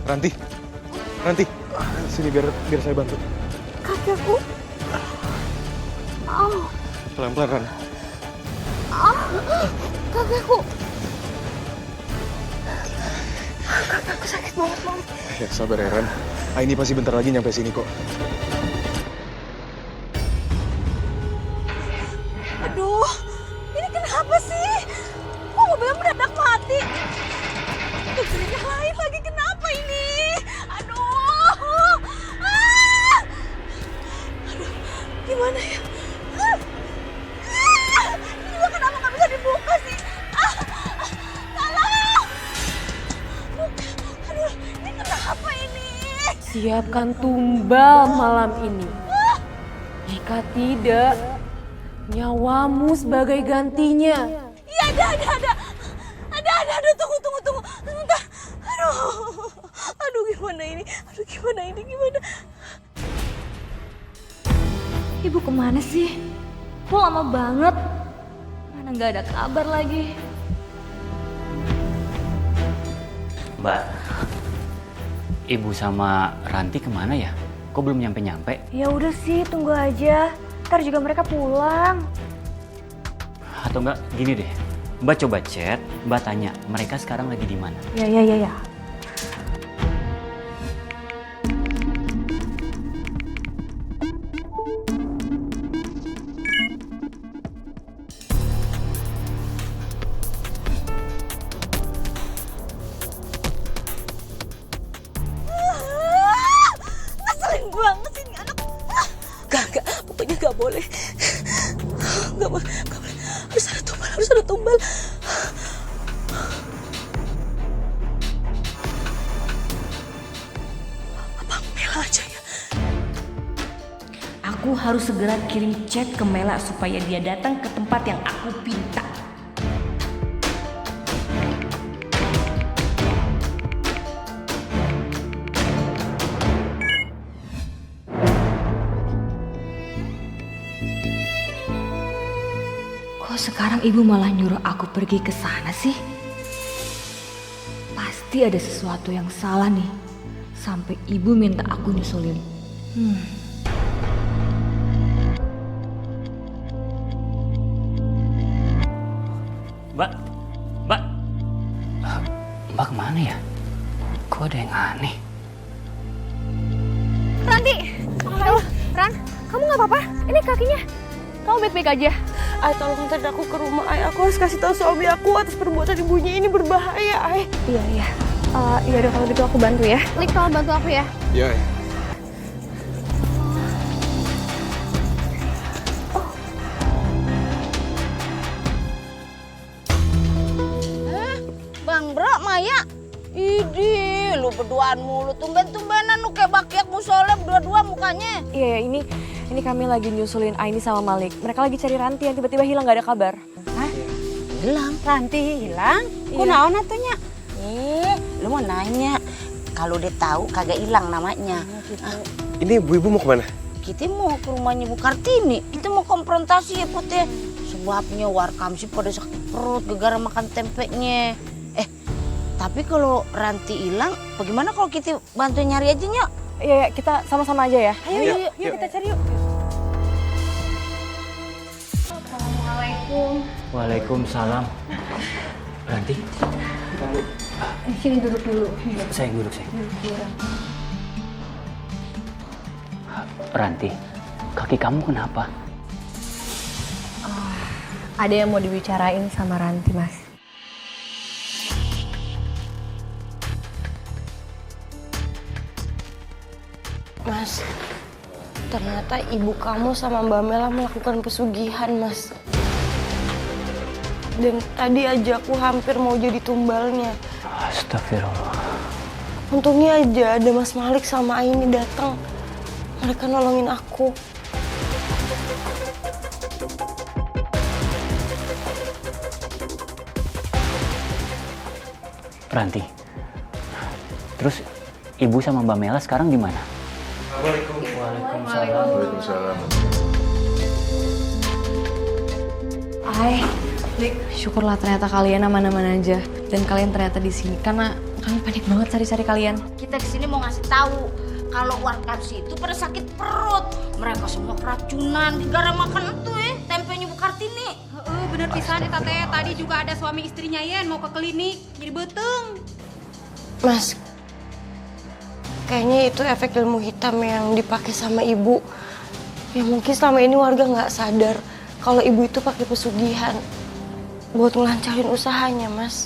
Ranti, Ranti, sini biar saya bantu. Kaki aku. Pelan-pelan, Ran. Kaki aku. Kaki aku sakit banget, Mam. Ya, sabar ya, Ran. Ini pasti bentar lagi nyampe sini kok. Aduh, ini kenapa sih? Kok mobilnya mendadak mati? Kecilnya lain lagi, kenapa ini? Aduh, aduh, gimana ya? Ini juga kenapa nggak bisa dibuka sih? Tolong! Aduh, ini kenapa ini? Siapkan tumbal malam ini. Jika tidak, nyawamu sebagai gantinya. Iya, ada, tunggu, sebentar. Aduh, gimana ini? Gimana? Ibu kemana sih? Kok lama banget? Mana nggak ada kabar lagi? Mbak, Ibu sama Ranti kemana ya? Kok belum nyampe-nyampe? Ya udah sih, tunggu aja. Ntar juga mereka pulang. Atau enggak, gini deh. Mbak coba chat, Mbak tanya mereka sekarang lagi di mana. Ya. Ngeselin banget sih ini anak. Gak, pokoknya gak boleh. Gak boleh. Harus ada tumbal. Apa Mela aja ya? Aku harus segera kirim chat ke Mela supaya dia datang ke tempat yang aku pinta. Kok sekarang ibu malah nyuruh aku pergi ke sana sih? Pasti ada sesuatu yang salah nih. Sampai ibu minta aku nyusulin. Mbak, Mbak kemana ya? Kok ada yang aneh? Ranti! Ran, kamu nggak apa-apa? Ini kakinya. Kamu baik-baik aja? Ay, tolong anterin aku ke rumah. Ay, aku harus kasih tahu suami aku atas perbuatan ibunya ini berbahaya. Ay. Iya. Ya udah kalau gitu aku bantu ya. Lik, tolong bantu aku ya. Ya. Bang Bro, Maya. Idih, lu berduaan mulu. Tumben-tumbenan lu kayak bakiak musola berdua-dua mukanya. Iya, ini kami lagi nyusulin Aini sama Malik. Mereka lagi cari Ranti yang tiba-tiba hilang gak ada kabar. Hah? Hilang? Ranti hilang? Kok naon atunya? Lu mau nanya. Kalau dia tahu kagak hilang namanya. Ini ibu-ibu mau kemana? Kita mau ke rumahnya Bu Kartini. Kita mau konfrontasi ya Putih. Sebabnya warkam sih pada sakit perut gara-gara makan tempenya. Tapi kalau Ranti hilang, bagaimana kalau kita bantu nyari aja Nyok? Iya, kita sama-sama aja ya. Ayo, yuk kita cari yuk. Assalamualaikum. Waalaikumsalam. Ranti, Sini duduk dulu. saya yang duduk. Ranti, kaki kamu kenapa? Ada yang mau dibicarain sama Ranti, Mas. Mas, ternyata ibu kamu sama Mbak Mela melakukan pesugihan, Mas. Dan tadi aja aku hampir mau jadi tumbalnya. Astagfirullah. Untungnya aja ada Mas Malik sama Aini datang. Mereka nolongin aku. Ranti, terus ibu sama Mbak Mela sekarang di mana? Waalaikumsalam. Lik, syukurlah ternyata kalian aman-aman aja dan kalian ternyata di sini karena Kami panik banget cari-cari kalian. Kita kesini mau ngasih tahu kalau Warkamsi itu pada sakit perut. Mereka semua keracunan gara-gara makan itu tempenya Bu Kartini. Bener pisan eta teh. Tadi juga ada suami istrinya Yen mau ke klinik jadi beteng. Mas, kayaknya itu efek ilmu hitam yang dipakai sama ibu. Ya mungkin selama ini warga nggak sadar kalau ibu itu pakai pesugihan buat ngelancarin usahanya, Mas.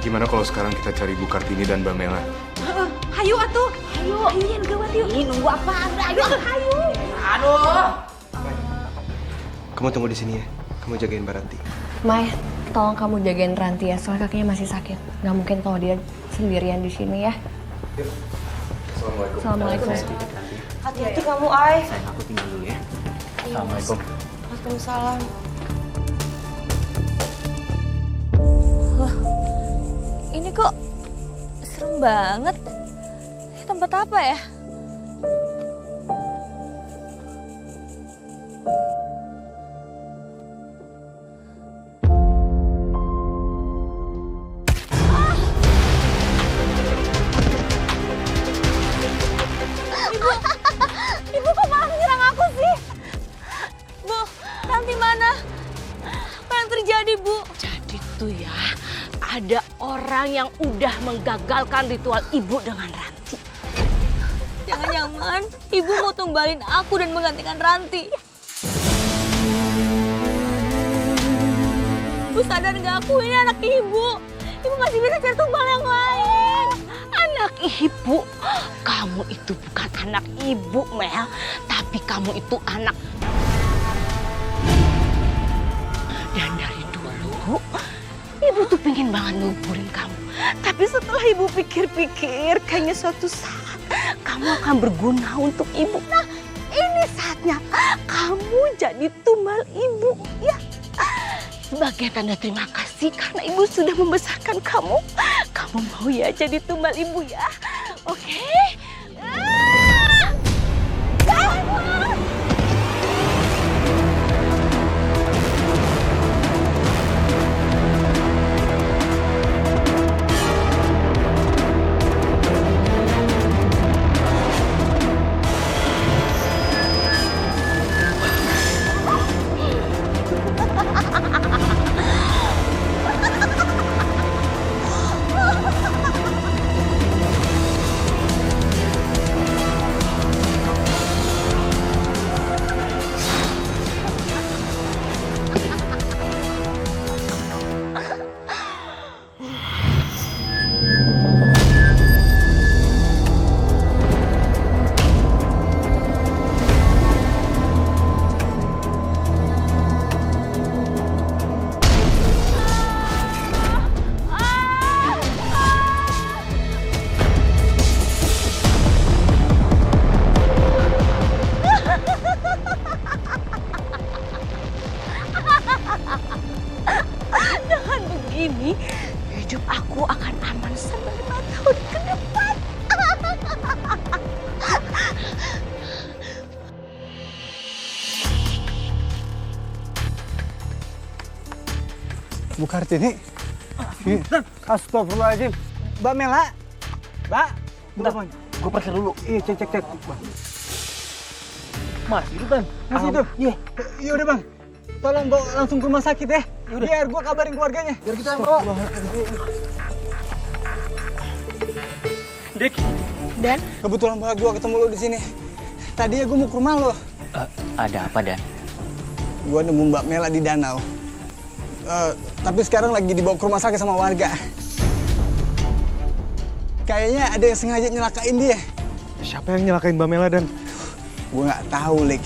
Gimana kalau sekarang kita cari Bu Kartini dan Mbak Mela? Hayu atuh. Hayu Yen gawat yuk. Ih, nunggu apa? Ayo. Kamu tunggu di sini ya. Kamu jagain Mbak Ranti. Mai, tolong kamu jagain Ranti ya, soalnya kakinya masih sakit. Gak mungkin kalau dia sendirian di sini ya. Assalamualaikum. Hati-hati kamu, Ay. Sayang, aku tinggal dulu ya. Assalamualaikum. Waalaikumsalam. Ini kok serem banget. Ini tempat apa ya? Ibu kok malah menyerang aku sih? Bu, Ranti mana? Apa yang terjadi, Bu? Jadi tuh ya, ada orang yang udah menggagalkan ritual ibu dengan Ranti. Jangan-jangan ibu mau tumbalin aku dan menggantikan Ranti. Bu sadar gak aku ini anak ibu? Ibu masih bisa cari tumbal yang lain. Anak ibu? Kamu itu bukan anak ibu, Mel. Tapi kamu itu anak. Dan dari dulu, ibu tuh pengen banget nguburin kamu. Tapi setelah ibu pikir-pikir, kayaknya suatu saat kamu akan berguna untuk ibu. Nah, ini saatnya kamu jadi tumbal ibu, ya. Sebagai tanda terima kasih karena ibu sudah membesarkan kamu. Kamu mau ya jadi tumbal ibu ya? Oke? Dengan begini, hidup aku akan aman sampai 5 tahun ke depan. Bu Kartini. Astagfirullahaladzim. Mbak Mela. Mbak. Bentar, Bang. Gue periksa dulu. Iya, cek. Mas, itu Bang. Mas itu. Iya. Iya udah, Bang. Tolong bawa langsung ke rumah sakit ya. Biar gue kabarin keluarganya. Biar kita yang bawa. Dik. Dan? Kebetulan banget gue ketemu lo di sini. Tadi ya gue mau ke rumah lo. Ada apa, Dan? Gue nemu Mbak Mela di danau. Tapi sekarang lagi dibawa ke rumah sakit sama warga. Kayaknya ada yang sengaja nyelakain dia. Siapa yang nyelakain Mbak Mela, Dan? Gue nggak tahu, Lik.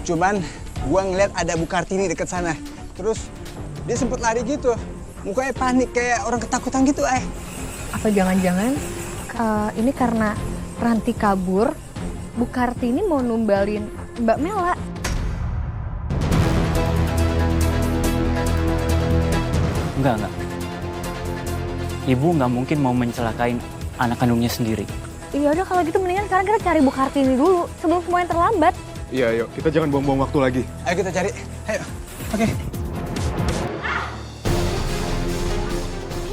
Cuman gue ngeliat ada Bu Kartini deket sana. Terus dia sempet lari gitu. Mukanya panik kayak orang ketakutan gitu, Apa jangan-jangan ini karena Ranti kabur, Bu Kartini mau numbalin Mbak Mela? Enggak. Ibu nggak mungkin mau mencelakain anak kandungnya sendiri. Ya udah kalau gitu mendingan sekarang kita cari Bu Kartini dulu sebelum semuanya terlambat. Iya, yuk. Kita jangan buang-buang waktu lagi. Ayo kita cari. Ayo. Oke.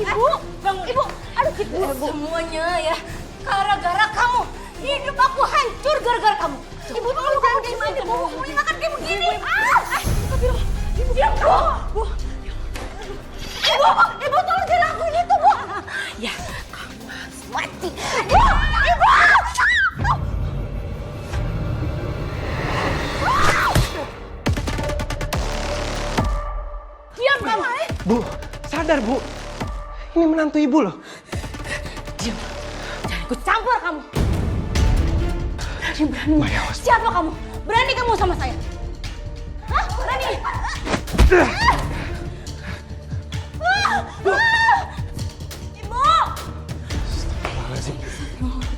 Ibu, Ibu, aduh Ibu. Semuanya ya, gara-gara kamu. Hidup aku hancur gara-gara kamu. Ibu tolong kamu gimana, Bu? Semuanya akan kayak begini. Ibu, diam, Bu. Ibu tolong jangan lakuin itu, Bu. Ya, kamu harus mati. Ibu! Diam kamu. Bu, sadar Bu. Ini menantu ibu loh. Diam. Jangan ikut campur kamu. Berani. Siapa kamu? Berani kamu sama saya? Hah? Berani? Ibu!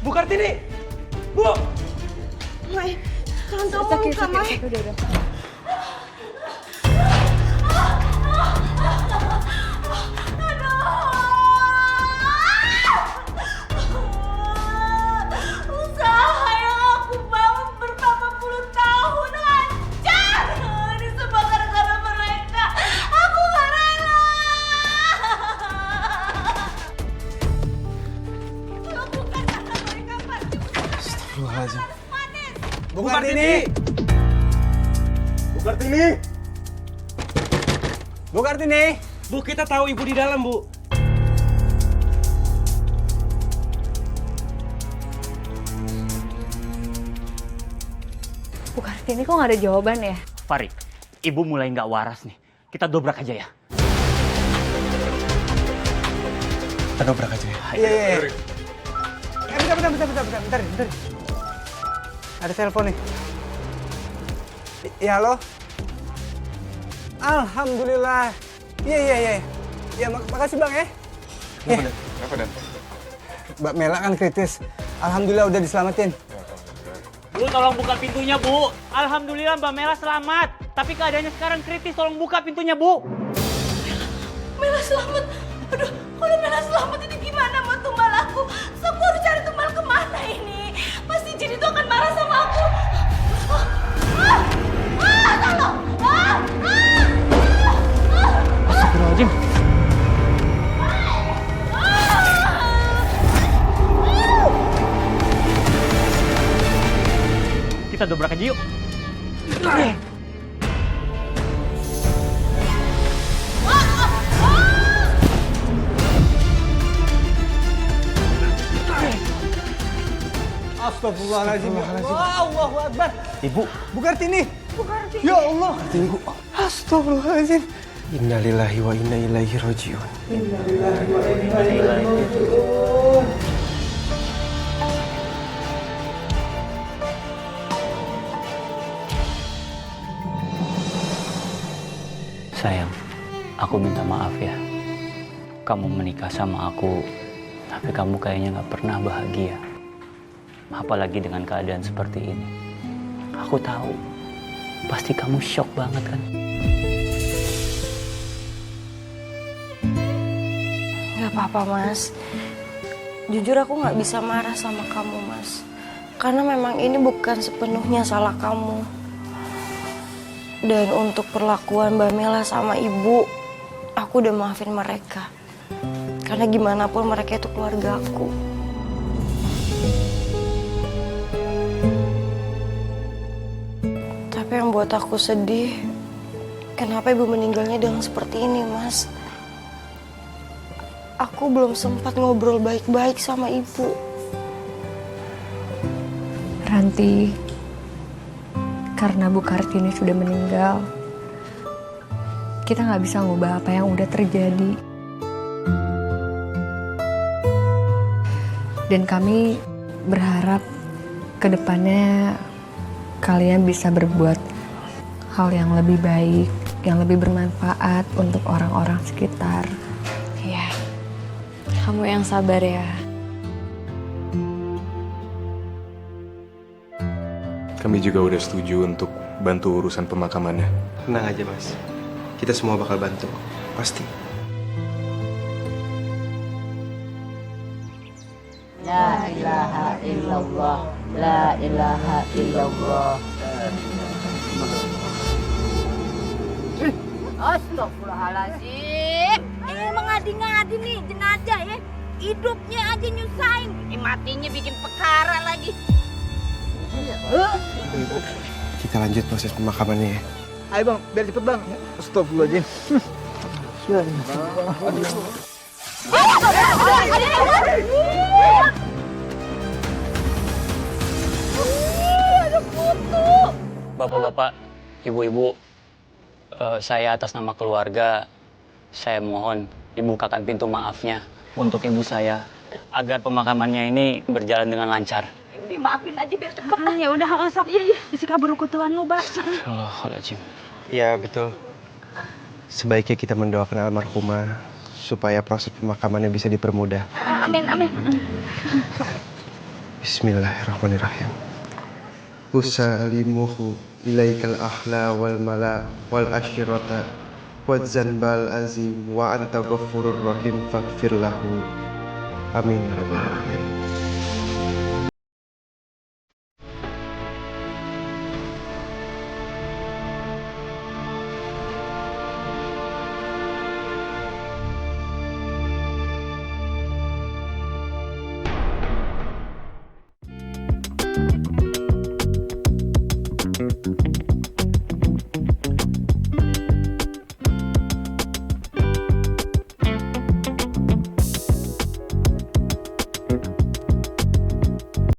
Bu Kartini! Bu! Mai, jangan tolong muka, Mai. Udah. Usaha yang aku bangun berpuluh tahun hancur. Ini semua gara-gara mereka. Aku gak rela. Kalau bukan karena mereka pasti Astagfirullahaladzim. Bu Kartini! Bu Kartini! Bu Kartini! Bu, kita tahu ibu di dalam, Bu. Bu Kartini kok nggak ada jawaban ya? Fari, ibu mulai nggak waras nih. Kita dobrak aja ya. Kita dobrak aja ya. Iya. Bentar. Ada telepon nih. Iya, halo? Alhamdulillah. Iya. Ya, makasih Bang ya. Kenapa, Dan? Mbak Mela kan kritis. Alhamdulillah udah diselamatin. Bu, tolong buka pintunya, Bu. Alhamdulillah Mbak Mela selamat. Tapi keadaannya sekarang kritis, tolong buka pintunya, Bu. Mela selamat. Aduh, kalau Mela selamat ini gimana mau tumbal aku? So, aku harus cari tumbal kemana ini? Pasti Jin itu akan marah sama aku. Tolong! Astagfirullahaladzim. Kita dobrak aja yuk. Astagfirullahaladzim. Allahu Akbar. Ibu. Bu Kartini. Ya Allah. Kartini, Bu. Astagfirullahaladzim. Innalillahi wa inna ilaihi rajiun. Sayang, aku minta maaf ya. Kamu menikah sama aku, tapi kamu kayaknya nggak pernah bahagia. Apalagi dengan keadaan seperti ini. Aku tahu, pasti kamu shock banget kan? Gak apa-apa, Mas. Jujur aku gak bisa marah sama kamu, Mas. Karena memang ini bukan sepenuhnya salah kamu. Dan untuk perlakuan Mbak Mela sama Ibu, aku udah maafin mereka. Karena gimana pun mereka itu keluarga aku. Tapi yang buat aku sedih, kenapa Ibu meninggalnya dengan seperti ini, Mas? Aku belum sempat ngobrol baik-baik sama Ibu. Ranti, karena Bu Kartini sudah meninggal, kita nggak bisa ngubah apa yang udah terjadi. Dan kami berharap ke depannya kalian bisa berbuat hal yang lebih baik, yang lebih bermanfaat untuk orang-orang sekitar. Iya, kamu yang sabar ya. Kami juga udah setuju untuk bantu urusan pemakamannya. Tenang aja, Mas. Kita semua bakal bantu. Pasti. La ilaha illallah. La ilaha illallah. Astagfirullahaladzim. Emang ngadi-ngadi nih jenazah ya. Hidupnya aja nyusahin. Matinya bikin perkara lagi. Ibu, kita lanjut proses pemakamannya ya. Ayo bang, biar cepet bang. Astagfirullahaladzim. Bapak-bapak, ibu-ibu, saya atas nama keluarga, saya mohon dibukakan pintu maafnya untuk ibu saya agar pemakamannya ini berjalan dengan lancar. Dimaafin aja biar cepet. Ya udah, sok. Iya. Isi kabur ketuaan lu, Bang. Astagfirullahaladzim. Ya betul. Sebaiknya kita mendoakan almarhumah supaya proses pemakamannya bisa dipermudah. Amin, amin. Bismillahirrahmanirrahim. Usalimuhu ilaikal ahla wal mala wal ashirata wal zanbal azim wa anta ghafurur rahim faghfir lahu. Amin ya rabbal alamin.